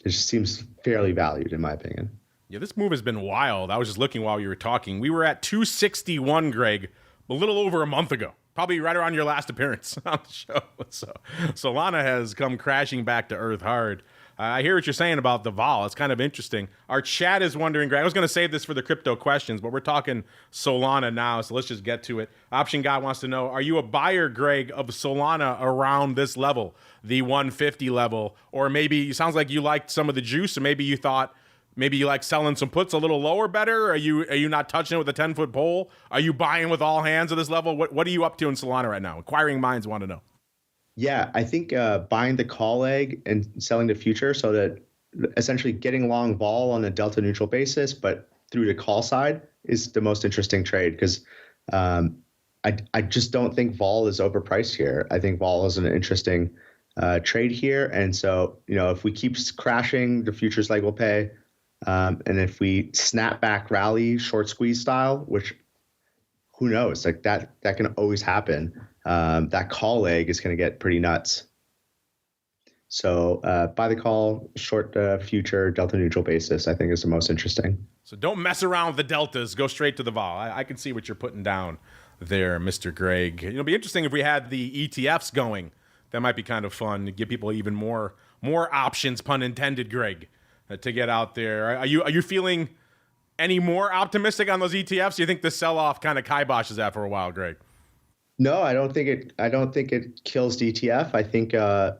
It just seems fairly valued, in my opinion. Yeah, this move has been wild. I was just looking while you were talking. We were at 261, Greg, a little over a month ago. Probably right around your last appearance on the show. So Solana has come crashing back to earth hard. I hear what you're saying about the vol. It's kind of interesting. Our chat is wondering, Greg, I was going to save this for the crypto questions, but we're talking Solana now, so let's just get to it. Option Guy wants to know, are you a buyer, Greg, of Solana around this level, the 150 level? Or maybe, it sounds like you liked some of the juice, and maybe you thought, maybe you like selling some puts a little lower better? Are you not touching it with a 10-foot pole? Are you buying with all hands at this level? What are you up to in Solana right now? Inquiring minds want to know. Yeah, I think buying the call leg and selling the future, so that essentially getting long vol on a delta neutral basis, but through the call side is the most interesting trade because I just don't think vol is overpriced here. I think vol is an interesting trade here. And so, if we keep crashing, the futures leg will pay. And if we snap back rally short squeeze style, which who knows, like that can always happen. That call leg is going to get pretty nuts. So buy the call, short future, delta neutral basis, I think is the most interesting. So don't mess around with the deltas. Go straight to the vol. I can see what you're putting down there, Mr. Greg. It'll be interesting if we had the ETFs going. That might be kind of fun to give people even more options, pun intended, Greg, to get out there. Are you feeling any more optimistic on those ETFs? Do you think the sell-off kind of kiboshes that for a while, Greg? No, I don't think it kills the ETF. I think the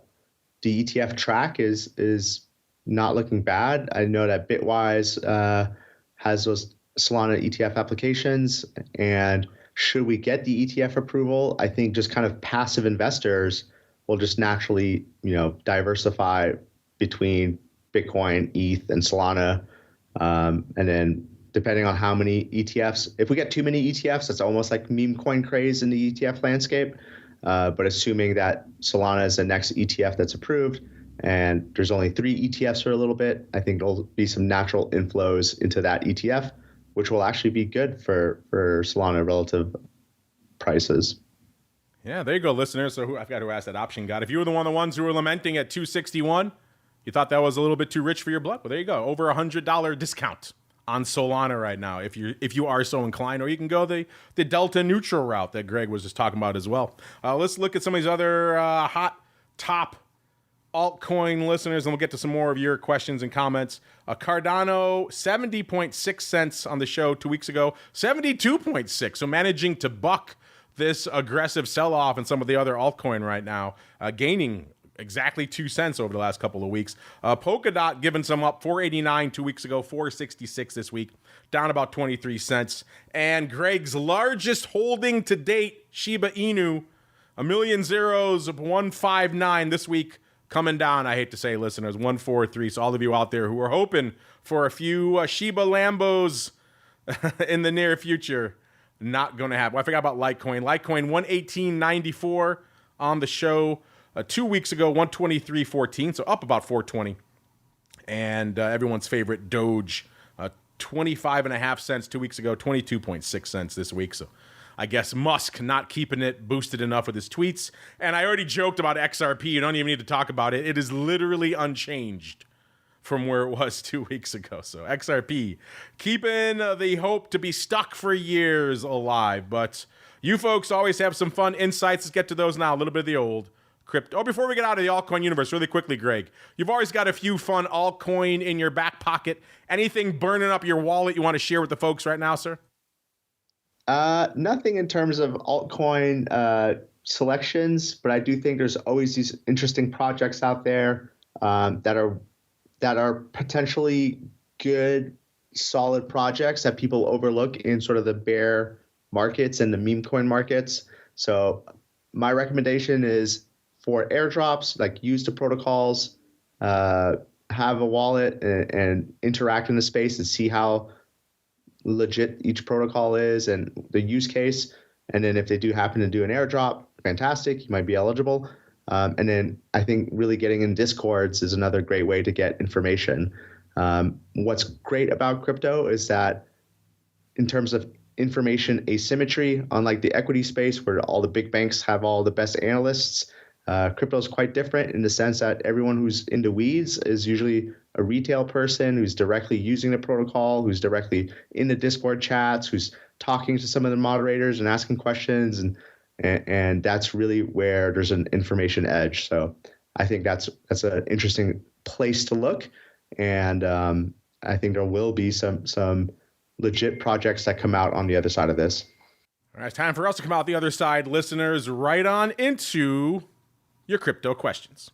ETF track is not looking bad. I know that Bitwise has those Solana ETF applications, and should we get the ETF approval, I think just kind of passive investors will just naturally, diversify between Bitcoin, ETH, and Solana, and then depending on how many ETFs. If we get too many ETFs, it's almost like meme coin craze in the ETF landscape. But assuming that Solana is the next ETF that's approved, and there's only 3 ETFs for a little bit, I think there'll be some natural inflows into that ETF, which will actually be good for Solana relative prices. Yeah, there you go, listeners. So I forgot who asked that option, God. If you were the ones who were lamenting at 261, you thought that was a little bit too rich for your blood. Well, there you go. Over $100 discount on Solana right now, if you are so inclined, or you can go the delta neutral route that Greg was just talking about as well. Let's look at some of these other hot top altcoin listeners, and we'll get to some more of your questions and comments. Cardano, 70.6 cents on the show 2 weeks ago, 72.6. So managing to buck this aggressive sell-off in some of the other altcoin right now, gaining exactly 2 cents over the last couple of weeks. Polkadot giving some up, 489 2 weeks ago, 466 this week, down about 23 cents. And Greg's largest holding to date, Shiba Inu, 1 million zeros of 159 this week, coming down, I hate to say, listeners, 143. So all of you out there who are hoping for a few Shiba Lambos in the near future, not going to happen. I forgot about Litecoin. Litecoin 118.94 on the show 2 weeks ago, 123.14, so up about 420. And everyone's favorite Doge, 25.5 cents 2 weeks ago, 22.6 cents this week. So I guess Musk not keeping it boosted enough with his tweets. And I already joked about XRP. You don't even need to talk about it. It is literally unchanged from where it was 2 weeks ago. So XRP keeping the hope to be stuck for years alive. But you folks always have some fun insights. Let's get to those now. A little bit of the old crypto. Oh, before we get out of the altcoin universe, really quickly, Greg, you've always got a few fun altcoin in your back pocket. Anything burning up your wallet you want to share with the folks right now, sir? Nothing in terms of altcoin selections, but I do think there's always these interesting projects out there that are potentially good, solid projects that people overlook in sort of the bear markets and the meme coin markets. So my recommendation is for airdrops, like use the protocols, have a wallet and interact in the space and see how legit each protocol is and the use case. And then if they do happen to do an airdrop, fantastic, you might be eligible. And then I think really getting in Discords is another great way to get information. What's great about crypto is that in terms of information asymmetry, unlike the equity space where all the big banks have all the best analysts, crypto is quite different in the sense that everyone who's into weeds is usually a retail person who's directly using the protocol, who's directly in the Discord chats, who's talking to some of the moderators and asking questions. And that's really where there's an information edge. So I think that's an interesting place to look. And I think there will be some legit projects that come out on the other side of this. All right, it's time for us to come out the other side. Listeners, right on into your crypto questions.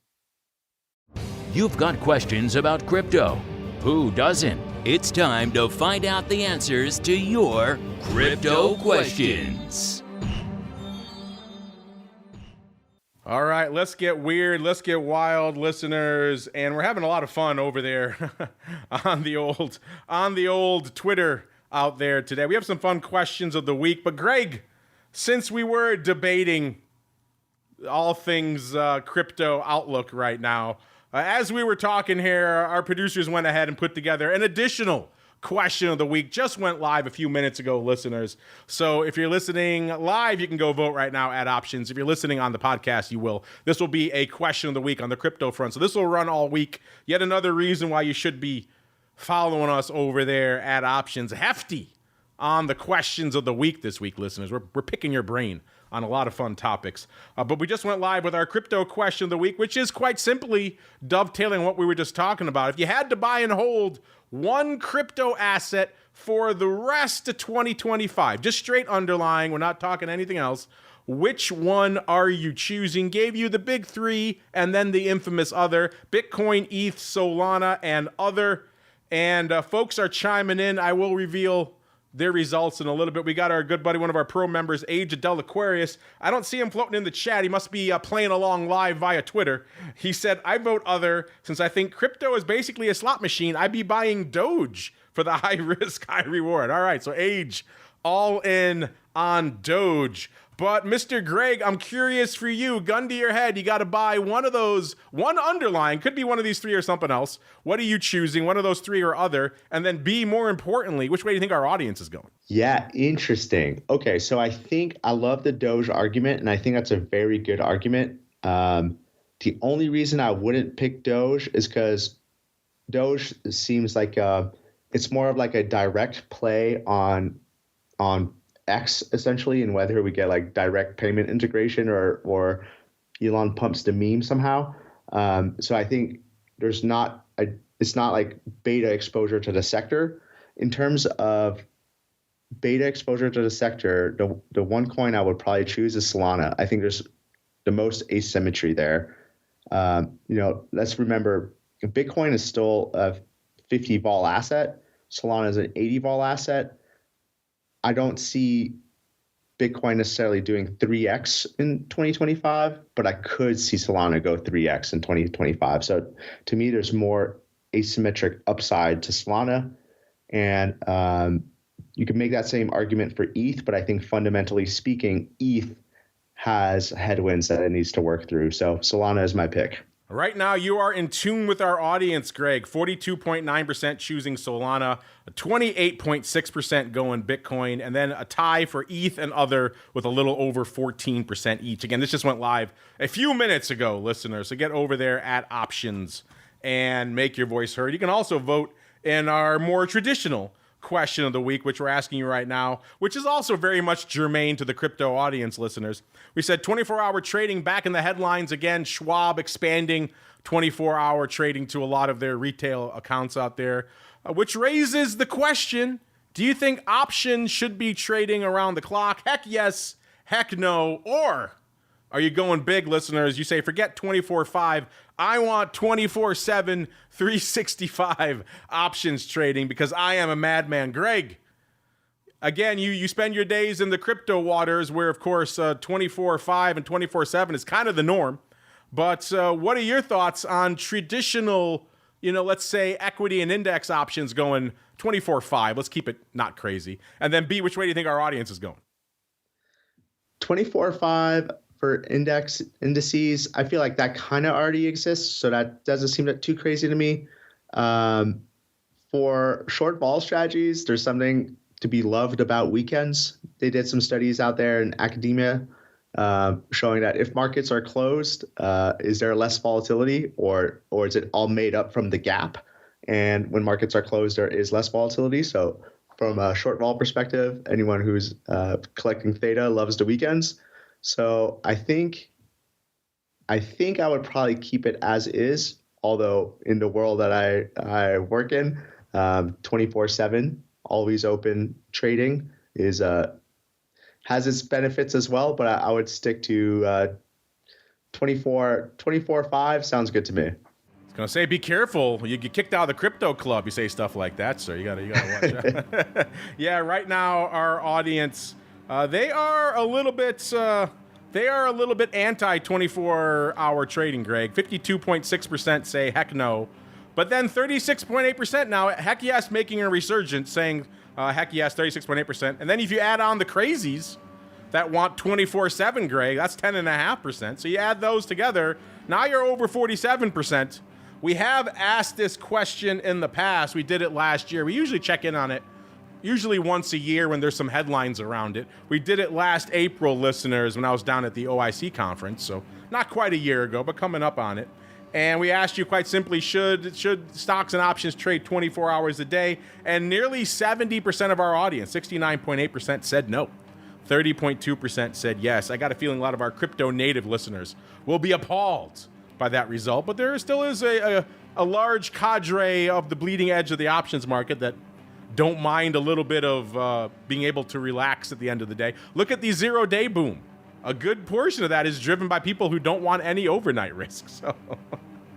You've got questions about crypto. Who doesn't? It's time to find out the answers to your crypto questions. All right, let's get weird, let's get wild, listeners, and we're having a lot of fun over there on the old Twitter out there today. We have some fun questions of the week, but Greg, since we were debating all things crypto outlook right now, as we were talking here, our producers went ahead and put together an additional question of the week. Just went live a few minutes ago, listeners. So if you're listening live, you can go vote right now at options. If you're listening on the podcast, you will. This will be a question of the week on the crypto front. So this will run all week. Yet another reason why you should be following us over there at options. Hefty on the questions of the week this week, listeners. We're picking your brain on a lot of fun topics. But we just went live with our crypto question of the week, which is quite simply dovetailing what we were just talking about. If you had to buy and hold one crypto asset for the rest of 2025, just straight underlying, we're not talking anything else, which one are you choosing? Gave you the big three and then the infamous other: Bitcoin, ETH, Solana, and other. And folks are chiming in. I will reveal their results in a little bit. We got our good buddy, one of our pro members, Age of Del Aquarius. I don't see him floating in the chat. He must be playing along live via Twitter. He said, I vote other, since I think crypto is basically a slot machine. I'd be buying Doge for the high risk, high reward. All right, so Age, all in on Doge. But Mr. Greg, I'm curious for you. Gun to your head, you got to buy one of those, one underlying, could be one of these three or something else. What are you choosing? One of those three or other? And then B, more importantly, which way do you think our audience is going? Yeah, interesting. Okay, so I think I love the Doge argument, and I think that's a very good argument. The only reason I wouldn't pick Doge is because Doge seems like it's more of like a direct play on X essentially, and whether we get like direct payment integration or Elon pumps the meme somehow. So I think it's not like beta exposure to the sector. In terms of beta exposure to the sector, the one coin I would probably choose is Solana. I think there's the most asymmetry there. Let's remember Bitcoin is still a 50 vol asset. Solana is an 80 vol asset. I don't see Bitcoin necessarily doing 3x in 2025, but I could see Solana go 3x in 2025. So to me, there's more asymmetric upside to Solana. And You can make that same argument for ETH, but I think fundamentally speaking, ETH has headwinds that it needs to work through. So Solana is my pick. Right now, you are in tune with our audience, Greg. 42.9% choosing Solana, 28.6% going Bitcoin, and then a tie for ETH and other with a little over 14% each. Again, this just went live a few minutes ago, listeners. So get over there at options and make your voice heard. You can also vote in our more traditional question of the week, which we're asking you right now, which is also very much germane to the crypto audience, listeners. We said 24-hour trading back in the headlines again. Schwab expanding 24-hour trading to a lot of their retail accounts out there, which raises the question, do you think options should be trading around the clock? Heck yes, heck no. Or are you going big, listeners? You say, forget 24/5. I want 24/7, 365 options trading because I am a madman. Greg, again, you spend your days in the crypto waters where, of course, 24/5 and 24/7 is kind of the norm. But what are your thoughts on traditional, let's say equity and index options going 24/5? Let's keep it not crazy. And then B, which way do you think our audience is going? 24/5 for indices, I feel like that kind of already exists, so that doesn't seem too crazy to me. For short vol strategies, there's something to be loved about weekends. They did some studies out there in academia showing that if markets are closed, is there less volatility or is it all made up from the gap? And when markets are closed, there is less volatility. So from a short vol perspective, anyone who's collecting theta loves the weekends. So I think I would probably keep it as is, although in the world that I work in, 24/7, always open trading has its benefits as well, but I would stick to 24/5 sounds good to me. I was going to say, be careful. You get kicked out of the crypto club. You say stuff like that, sir. You gotta watch out. Yeah, right now our audience, they are a little bit anti 24-hour trading, Greg. 52.6% say heck no. But then 36.8% now, heck yes, making a resurgence, saying heck yes, 36.8%. And then if you add on the crazies that want 24/7, Greg, that's 10.5%. So you add those together, now you're over 47%. We have asked this question in the past. We did it last year. We usually check in on it, usually once a year when there's some headlines around it. We did it last April, listeners, when I was down at the OIC conference. So not quite a year ago, but coming up on it. And we asked you quite simply, should stocks and options trade 24 hours a day? And nearly 70% of our audience, 69.8%, said no. 30.2% said yes. I got a feeling a lot of our crypto native listeners will be appalled by that result. But there still is a large cadre of the bleeding edge of the options market that don't mind a little bit of being able to relax at the end of the day. Look at the 0-day boom. A good portion of that is driven by people who don't want any overnight risk. So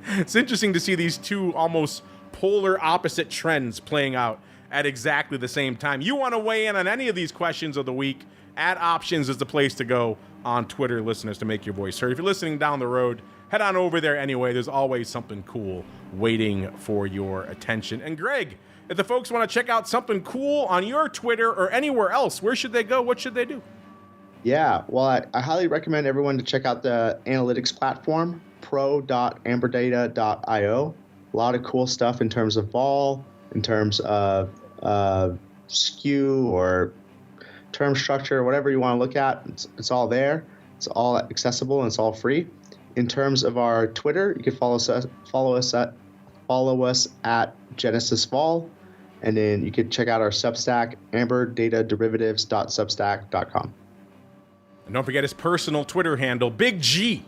it's interesting to see these two almost polar opposite trends playing out at exactly the same time. You want to weigh in on any of these questions of the week? At Options is the place to go on Twitter, listeners, to make your voice heard. If you're listening down the road, head on over there anyway. There's always something cool waiting for your attention. And Greg, if the folks want to check out something cool on your Twitter or anywhere else, where should they go? What should they do? Yeah, well, I highly recommend everyone to check out the analytics platform, pro.amberdata.io. A lot of cool stuff in terms of vol, in terms of skew or term structure, whatever you want to look at. It's all there. It's all accessible and it's all free. In terms of our Twitter, you can follow us at Genesis Vol, and then you can check out our Substack, amberdataderivative.substack.com. And don't forget his personal Twitter handle, Big G,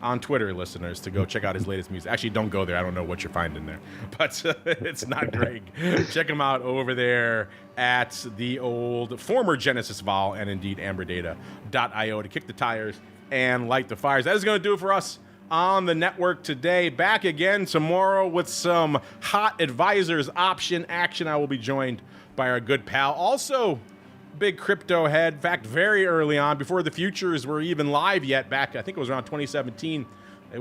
on Twitter, listeners, to go check out his latest music. Actually, don't go there. I don't know what you're finding there, but it's not Greg. Check him out over there at the old former Genesis Vol and indeed Amberdata.io to kick the tires and light the fires. That is going to do it for us on the network today. Back again tomorrow with some hot advisors option action. I will be joined by our good pal, also big crypto head. In fact, very early on, before the futures were even live yet, back I think it was around 2017,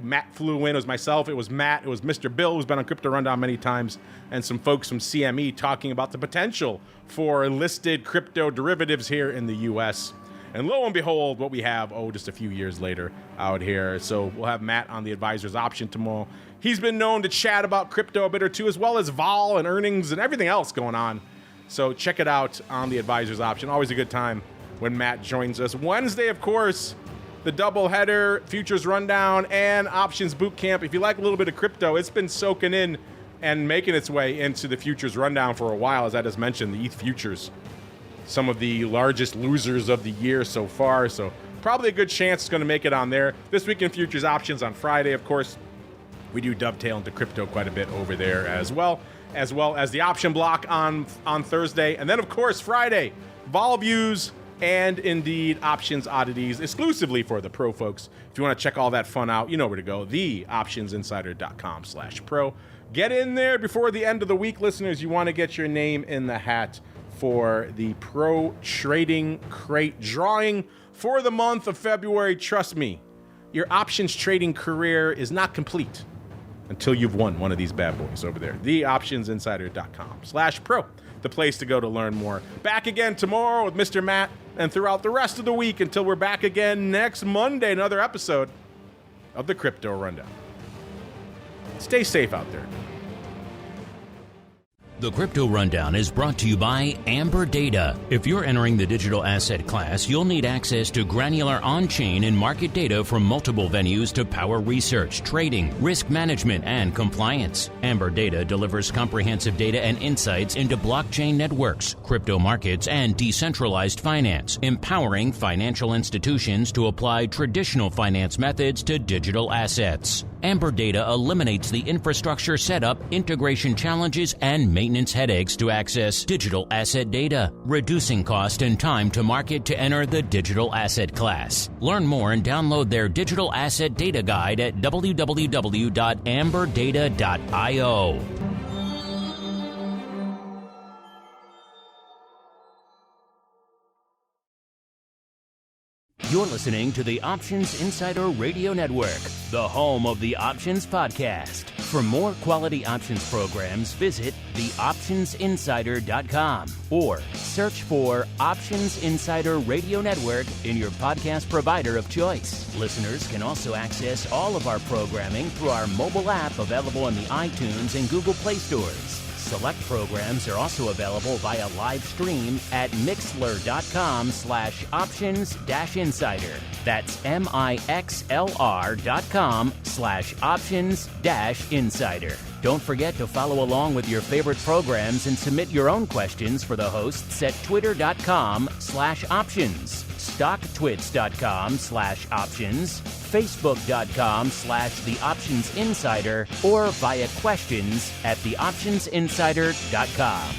Matt flew in. It was myself. It was Matt. It was Mr. Bill, who's been on Crypto Rundown many times, and some folks from CME talking about the potential for listed crypto derivatives here in the U.S. And lo and behold, what we have, just a few years later out here. So we'll have Matt on the advisor's option tomorrow. He's been known to chat about crypto a bit or two, as well as vol and earnings and everything else going on. So check it out on the advisor's option. Always a good time when Matt joins us. Wednesday, of course, the doubleheader, futures rundown, and options boot camp. If you like a little bit of crypto, it's been soaking in and making its way into the futures rundown for a while. As I just mentioned, the ETH futures, some of the largest losers of the year so far. So probably a good chance it's going to make it on there. This week in futures options on Friday, of course, we do dovetail into crypto quite a bit over there as well as the option block on Thursday. And then, of course, Friday, vol views, and indeed options oddities exclusively for the pro folks. If you want to check all that fun out, you know where to go, theoptionsinsider.com/pro. Get in there before the end of the week, listeners. You want to get your name in the hat for the Pro Trading Crate drawing for the month of February. Trust me, your options trading career is not complete until you've won one of these bad boys over there. theoptionsinsider.com/pro. The place to go to learn more. Back again tomorrow with Mr. Matt, and throughout the rest of the week until we're back again next Monday, another episode of the Crypto Rundown. Stay safe out there. The Crypto Rundown is brought to you by Amberdata. If you're entering the digital asset class, you'll need access to granular on-chain and market data from multiple venues to power research, trading, risk management, and compliance. Amberdata delivers comprehensive data and insights into blockchain networks, crypto markets, and decentralized finance, empowering financial institutions to apply traditional finance methods to digital assets. Amberdata eliminates the infrastructure setup, integration challenges, and maintenance headaches to access digital asset data, reducing cost and time to market to enter the digital asset class. Learn more and download their digital asset data guide at www.amberdata.io. You're listening to the Options Insider Radio Network, the home of the Options Podcast. For more quality options programs, visit theoptionsinsider.com or search for Options Insider Radio Network in your podcast provider of choice. Listeners can also access all of our programming through our mobile app available in the iTunes and Google Play stores. Select programs are also available via live stream at mixlr.com/options-insider. That's mixlr.com/options-insider. Don't forget to follow along with your favorite programs and submit your own questions for the hosts at twitter.com/options, stocktwits.com/options, facebook.com/theoptionsinsider, or via questions at theoptionsinsider.com.